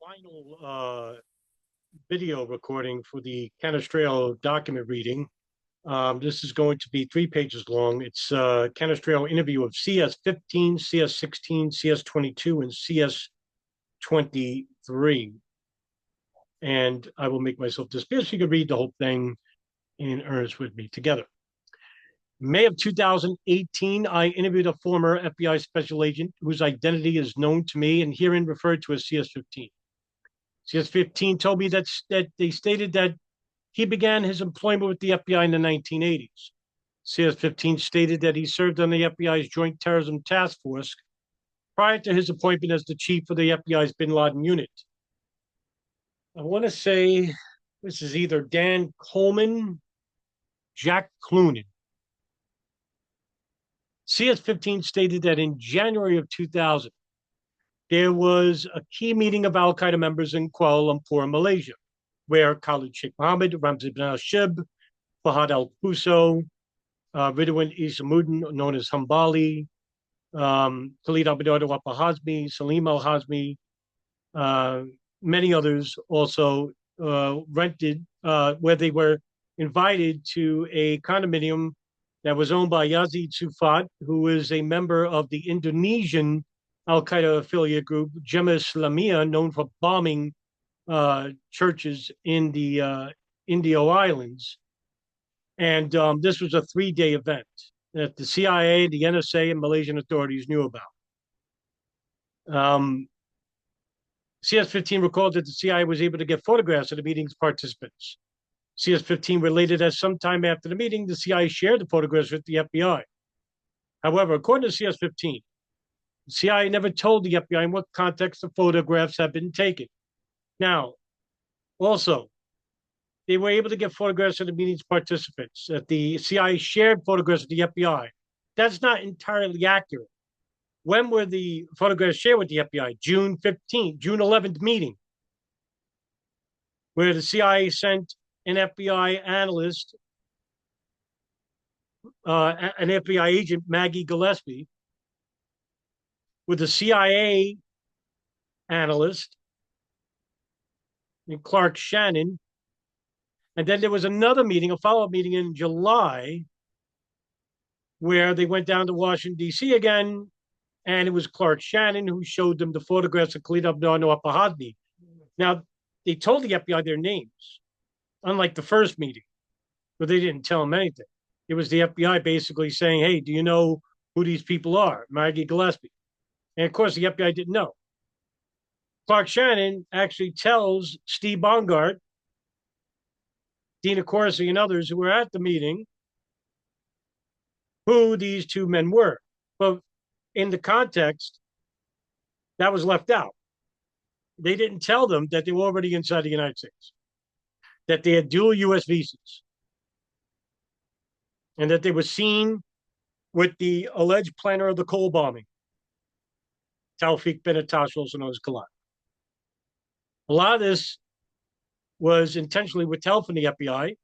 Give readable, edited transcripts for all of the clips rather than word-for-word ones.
final video recording for the Canestraro document reading. This is going to be 3 pages long. It's Canestraro interview of CS15, CS16, CS22, and CS23. And I will make myself disappear so you can read the whole thing in earnest with me together. May of 2018, I interviewed a former FBI special agent whose identity is known to me and herein referred to as CS15. CS15 told me that they stated that he began his employment with the FBI in the 1980s. CS15 stated that he served on the FBI's Joint Terrorism Task Force prior to his appointment as the chief of the FBI's Bin Laden unit. I want to say this is either Dan Coleman, Jack Clunan. CS15 stated that in January of 2000, there was a key meeting of Al-Qaeda members in Kuala Lumpur, Malaysia, where Khalid Sheikh Mohammed, Ramzi bin al-Shib, Fahad al-Fuso, Ridwan Isamuddin, known as Hambali, Khalid Abidar al-Hazmi, Salim al-Hazmi, many others also rented, where they were invited to a condominium that was owned by Yazid Sufat, who is a member of the Indonesian Al-Qaeda affiliate group, Jemaah Islamiyah, known for bombing churches in the Indio Islands. And this was a 3-day event that the CIA, the NSA, and Malaysian authorities knew about. CS15 recalled that the CIA was able to get photographs of the meeting's participants. CS15 related that sometime after the meeting, the CIA shared the photographs with the FBI. However, according to CS15, the CIA never told the FBI in what context the photographs had been taken. Now, also, they were able to get photographs of the meeting's participants, that the CIA shared photographs with the FBI. That's not entirely accurate. When were the photographs shared with the FBI? June 15th, June 11th meeting, where the CIA sent an FBI analyst, an FBI agent, Maggie Gillespie, with the CIA analyst, and Clark Shannon. And then there was another meeting, a follow-up meeting in July, where they went down to Washington, D.C. again, and it was Clark Shannon who showed them the photographs of Khalid al-Hazmi. Now, they told the FBI their names, unlike the first meeting, but they didn't tell them anything. It was the FBI basically saying, hey, do you know who these people are? Maggie Gillespie. And of course, the FBI didn't know. Clark Shannon actually tells Steve Bongard, Dina Corsi, and others who were at the meeting who these two men were. But in the context, that was left out. They didn't tell them that they were already inside the United States, that they had dual U.S. visas, and that they were seen with the alleged planner of the Cole bombing, Taufik bin Attash, also known as Khalid. A lot of this was intentionally withheld from the FBI,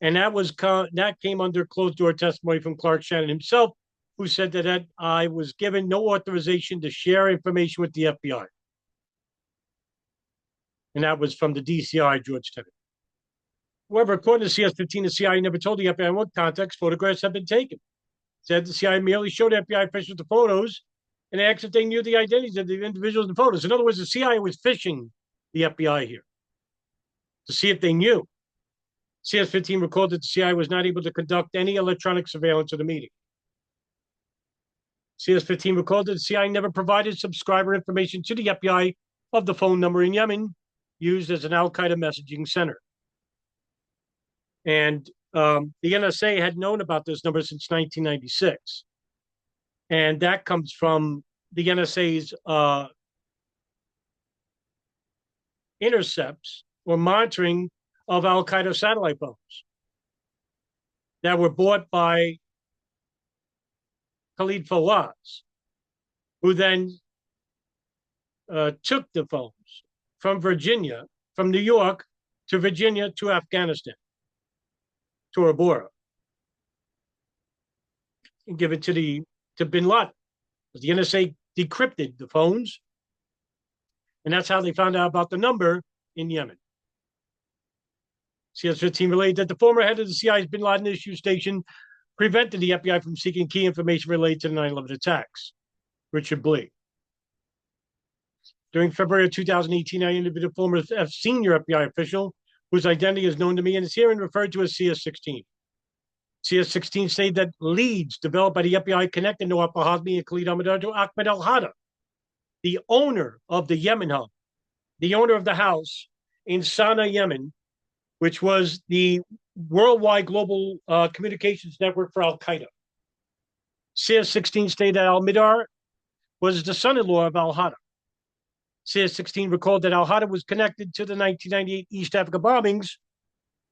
and that came under closed-door testimony from Clark Shannon himself, who said that I was given no authorization to share information with the FBI. And that was from the DCI, George Tenet. However, according to CS15, the CIA never told the FBI in what context photographs had been taken. Said the CIA merely showed FBI officials the photos and asked if they knew the identities of the individuals in the photos. In other words, the CIA was fishing the FBI here to see if they knew. CS15 recalled that the CIA was not able to conduct any electronic surveillance of the meeting. CS15 recalled that the CIA never provided subscriber information to the FBI of the phone number in Yemen used as an Al-Qaeda messaging center. And the NSA had known about this number since 1996. And that comes from the NSA's intercepts or monitoring of Al-Qaeda satellite phones that were bought by Khalid Fawaz, who then took the phones from New York to Virginia to Afghanistan, to Bora, and give it to bin Laden. The NSA decrypted the phones And that's how they found out about the number in Yemen. CS15 relayed that the former head of the CIA's bin Laden issue station prevented the FBI from seeking key information related to the 9/11 attacks. Richard Blee. During February of 2018, I interviewed a former senior FBI official whose identity is known to me and is herein referred to as CS16. CS16 stated that leads developed by the FBI connected Nawaf al-Hazmi and Khalid Ahmadar to Ahmed al-Hada, the owner of the Yemen hub, the owner of the house in Sana'a, Yemen, which was the worldwide global communications network for Al-Qaeda. CS16 stated that al-Midar was the son-in-law of al-Hada. CS16 recalled that al-Hada was connected to the 1998 East Africa bombings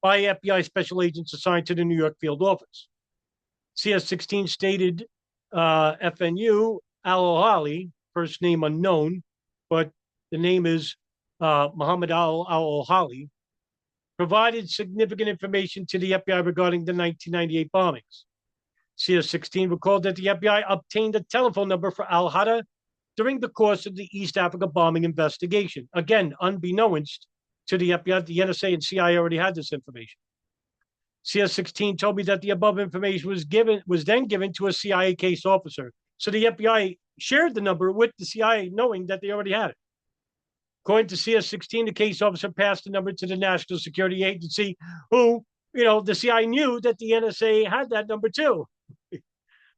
by FBI special agents assigned to the New York field office. CS16 stated FNU al-Ohali, first name unknown, but the name is Muhammad al-Ohali, provided significant information to the FBI regarding the 1998 bombings. CS16 recalled that the FBI obtained a telephone number for al-Hada during the course of the East Africa bombing investigation. Again, unbeknownst to the FBI, the NSA and CIA already had this information. CS16 told me that the above information was then given to a CIA case officer. So the FBI shared the number with the CIA, knowing that they already had it. According to CS16, the case officer passed the number to the National Security Agency, who, the CIA knew that the NSA had that number too,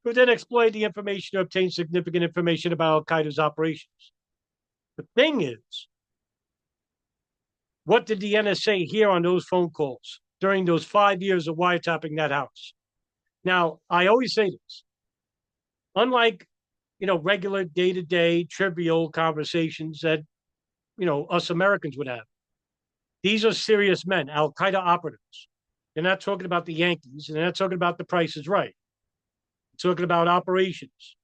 who then exploited the information to obtain significant information about al-Qaeda's operations. The thing is, what did the NSA hear on those phone calls during those 5 years of wiretapping that house? Now, I always say this. Unlike, regular day-to-day trivial conversations that, us Americans would have, these are serious men, al-Qaeda operatives. They're not talking about the Yankees, and they're not talking about the Price is Right. They're talking about operations,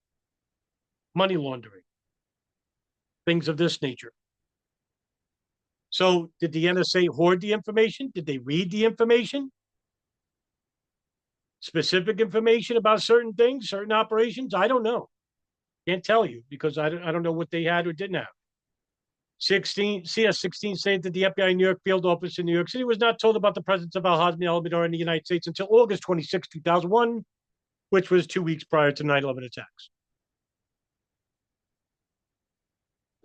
money laundering, things of this nature. So did the NSA hoard the information? Did they read the information? Specific information about certain things, certain operations? I don't know. Can't tell you because I don't know what they had or didn't have. CS16 said that the FBI New York field office in New York City was not told about the presence of al-Hazmi al-Midar in the United States until August 26, 2001, which was 2 weeks prior to 9/11 attacks.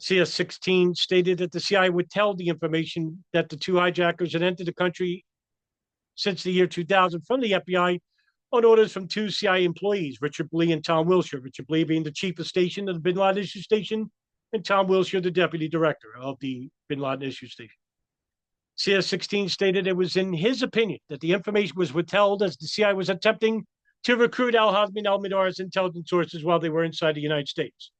CS16 stated that the CIA withheld the information that the two hijackers had entered the country since the year 2000 from the FBI on orders from two CIA employees, Richard Blee and Tom Wilshire. Richard Blee being the chief of station of the bin Laden issue station, and Tom Wilshire, the deputy director of the bin Laden issue station. CS16 stated it was in his opinion that the information was withheld as the CIA was attempting to recruit al-Hazmi and al-Midar as intelligence sources while they were inside the United States.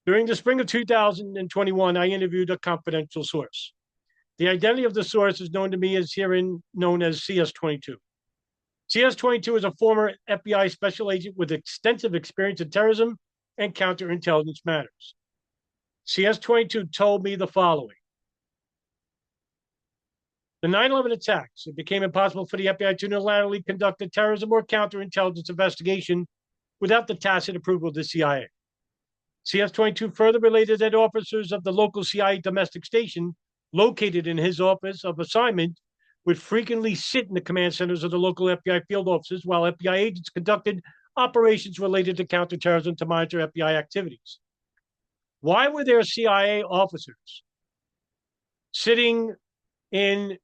During the spring of 2021, I interviewed a confidential source. The identity of the source is known to me as herein known as CS22. CS22 is a former FBI special agent with extensive experience in terrorism and counterintelligence matters. CS22 told me the following. The 9/11 attacks, it became impossible for the FBI to unilaterally conduct a terrorism or counterintelligence investigation without the tacit approval of the CIA. CS22 further related that officers of the local CIA domestic station located in his office of assignment would frequently sit in the command centers of the local FBI field offices while FBI agents conducted operations related to counterterrorism to monitor FBI activities. Why were there CIA officers sitting in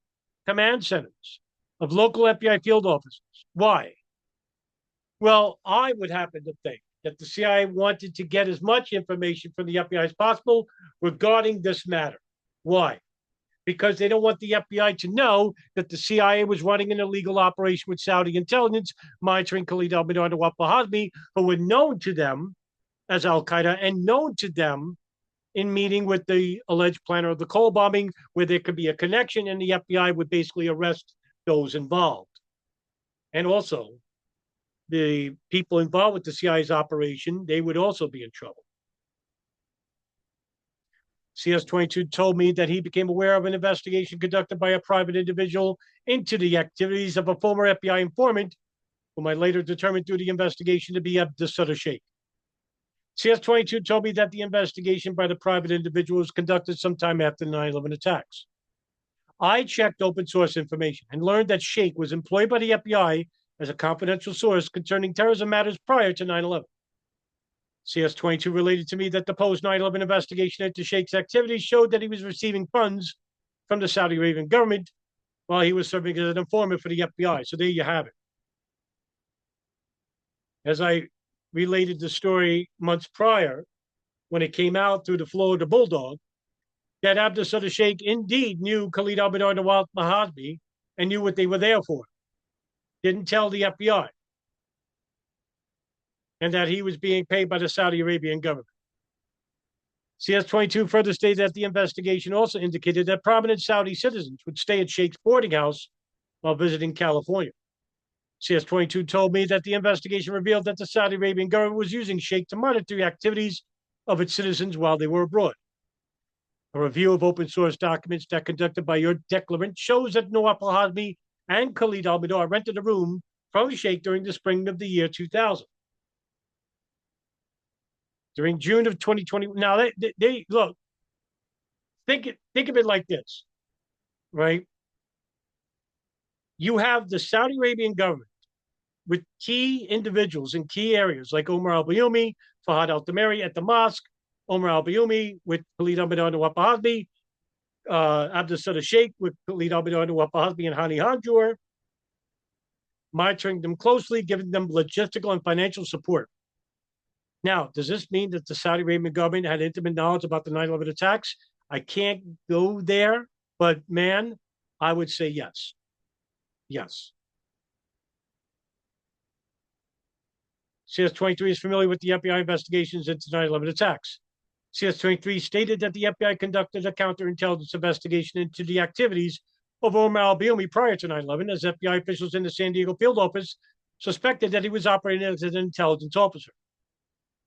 command centers of local FBI field offices? Why? Well, I would happen to think that the CIA wanted to get as much information from the FBI as possible regarding this matter. Why? Because they don't want the FBI to know that the CIA was running an illegal operation with Saudi intelligence, monitoring Khalid al-Midar and Nawaf al-Hazmi, who were known to them as al-Qaeda and known to them in meeting with the alleged planner of the Cole bombing, where there could be a connection and the FBI would basically arrest those involved. And also, the people involved with the CIA's operation, they would also be in trouble. CS22 told me that he became aware of an investigation conducted by a private individual into the activities of a former FBI informant, whom I later determined through the investigation to be Abdus Sheikh. CS22 told me that the investigation by the private individual was conducted sometime after the 9/11 attacks. I checked open source information and learned that Sheikh was employed by the FBI as a confidential source concerning terrorism matters prior to 9/11. CS22 related to me that the post 9/11 investigation into Sheikh's activities showed that he was receiving funds from the Saudi Arabian government while he was serving as an informant for the FBI. So there you have it. As I related the story months prior, when it came out through the Florida Bulldog, that Abdul Sadr Sheikh indeed knew Khalid al-Mihdhar and Nawaf Mahazmi and knew what they were there for. Didn't tell the FBI. And that he was being paid by the Saudi Arabian government. CS22 further stated that the investigation also indicated that prominent Saudi citizens would stay at Sheikh's boarding house while visiting California. CS22 told me that the investigation revealed that the Saudi Arabian government was using Sheikh to monitor the activities of its citizens while they were abroad. A review of open source documents that conducted by your declarant shows that Nawaf al-Hazmi and Khalid al-Mihdhar rented a room from Sheikh during the spring of the year 2000. During June of 2020, now they look, think of it like this, right? You have the Saudi Arabian government with key individuals in key areas like Omar al-Bayoumi, Fahad al-Tamari at the mosque, Omar al-Bayoumi with Khalid al-Mihdhar and Nawaf al-Hazmi, Abdul Sadr Sheikh with Khalid al-Mihdhar and Nawaf al-Hazmi and Hani Hanjour, monitoring them closely, giving them logistical and financial support. Now, does this mean that the Saudi Arabian government had intimate knowledge about the 9/11 attacks? I can't go there, but man, I would say yes. Yes. CS23 is familiar with the FBI investigations into 9/11 attacks. CS23 stated that the FBI conducted a counterintelligence investigation into the activities of Omar al-Bayoumi prior to 9/11, as FBI officials in the San Diego field office suspected that he was operating as an intelligence officer.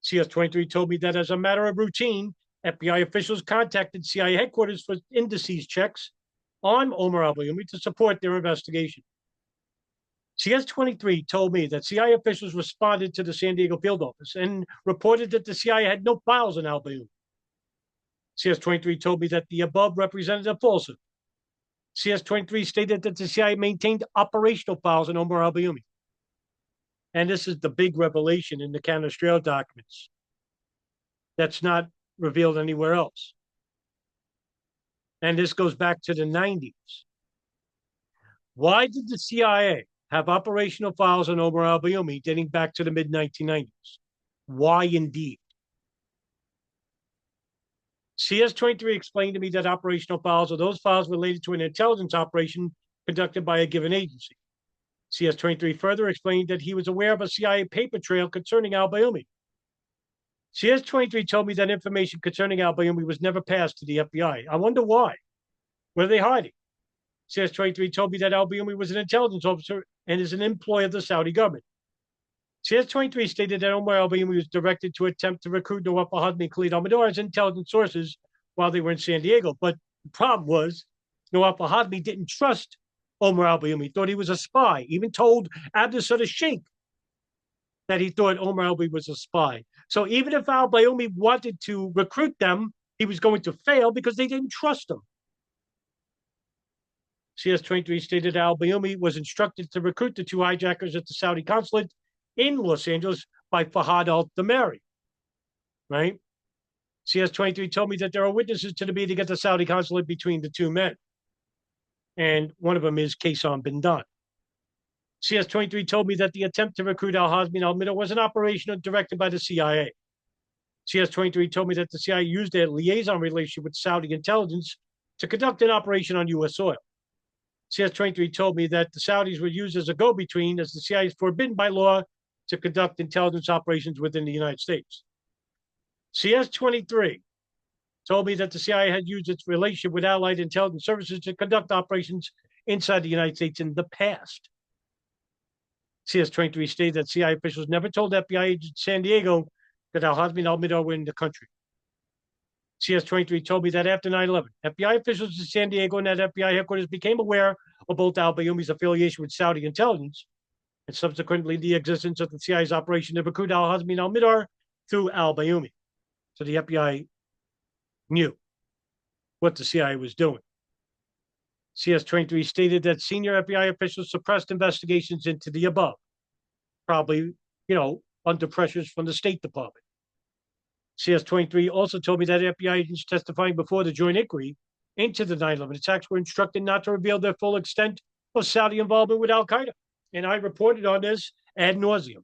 CS23 told me that as a matter of routine, FBI officials contacted CIA headquarters for indices checks on Omar al-Bayoumi to support their investigation. CS23 told me that CIA officials responded to the San Diego field office and reported that the CIA had no files on al-Bayoumi. CS23 told me that the above represented a falsehood. CS23 stated that the CIA maintained operational files on Omar al-Bayoumi. And this is the big revelation in the Canestraro documents that's not revealed anywhere else. And this goes back to the 90s. Why did the CIA have operational files on Omar al-Bayoumi dating back to the mid-1990s? Why indeed? CS23 explained to me that operational files are those files related to an intelligence operation conducted by a given agency. CS23 further explained that he was aware of a CIA paper trail concerning al-Bayoumi. CS23 told me that information concerning al-Bayoumi was never passed to the FBI. I wonder why. What are they hiding? CS23 told me that al-Bayoumi was an intelligence officer and is an employee of the Saudi government. CS23 stated that Omar al-Bayoumi was directed to attempt to recruit Nawaf al-Hazmi and Khalid al-Mihdhar as intelligence sources while they were in San Diego. But the problem was Nawaf al-Hazmi didn't trust Omar al-Bayoumi, thought he was a spy, even told Abdul Sadr Sheikh that he thought Omar al-Bayoumi was a spy. So even if al-Bayoumi wanted to recruit them, he was going to fail because they didn't trust him. CS23 stated al-Bayoumi was instructed to recruit the two hijackers at the Saudi consulate in Los Angeles by Fahad al-Tamari, right? CS23 told me that there are witnesses to the meeting at the Saudi consulate between the two men. And one of them is Qaisam bin Dan. CS23 told me that the attempt to recruit al-Hazmi and al-Mihdhar was an operation directed by the CIA. CS23 told me that the CIA used their liaison relationship with Saudi intelligence to conduct an operation on U.S. soil. CS23 told me that the Saudis were used as a go-between, as the CIA is forbidden by law to conduct intelligence operations within the United States. CS23 told me that the CIA had used its relationship with allied intelligence services to conduct operations inside the United States in the past. CS23 stated that CIA officials never told FBI agents in San Diego that al-Hazmi and al-Mihdhar were in the country. CS23 told me that after 9/11, FBI officials in San Diego and at FBI headquarters became aware of both al-Bayoumi's affiliation with Saudi intelligence and subsequently the existence of the CIA's operation to recruit al-Hazmi and al-Mihdhar through al-Bayoumi. So the FBI knew what the CIA was doing. CS23 stated that senior FBI officials suppressed investigations into the above, probably, under pressures from the State Department. CS23 also told me that FBI agents testifying before the joint inquiry into the 9/11 attacks were instructed not to reveal their full extent of Saudi involvement with Al Qaeda. And I reported on this ad nauseum.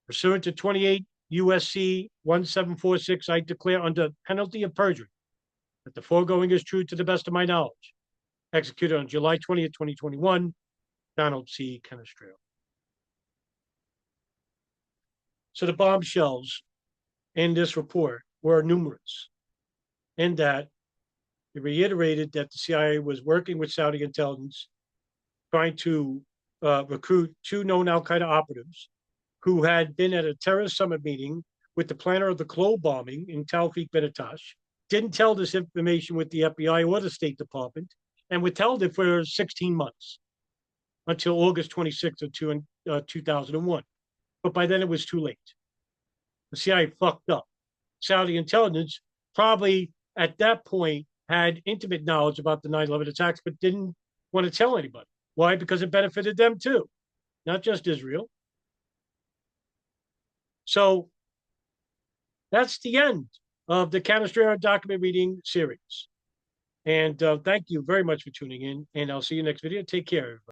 Pursuant to 28 USC 1746, I declare under penalty of perjury that the foregoing is true to the best of my knowledge. Executed on July 20th, 2021, Donald C. Canestraro. So the bombshells in this report were numerous, in that it reiterated that the CIA was working with Saudi intelligence, trying to recruit two known Al-Qaeda operatives who had been at a terrorist summit meeting with the planner of the Cologne bombing in Tawfiq bin Attash, didn't tell this information with the FBI or the State Department, and withheld it for 16 months until August 26th of 2001. But by then it was too late. The CIA fucked up. Saudi intelligence probably at that point had intimate knowledge about the 9/11 attacks, but didn't want to tell anybody. Why? Because it benefited them too, not just Israel. So that's the end of the Canestraro document reading series. And thank you very much for tuning in. And I'll see you next video. Take care, everybody.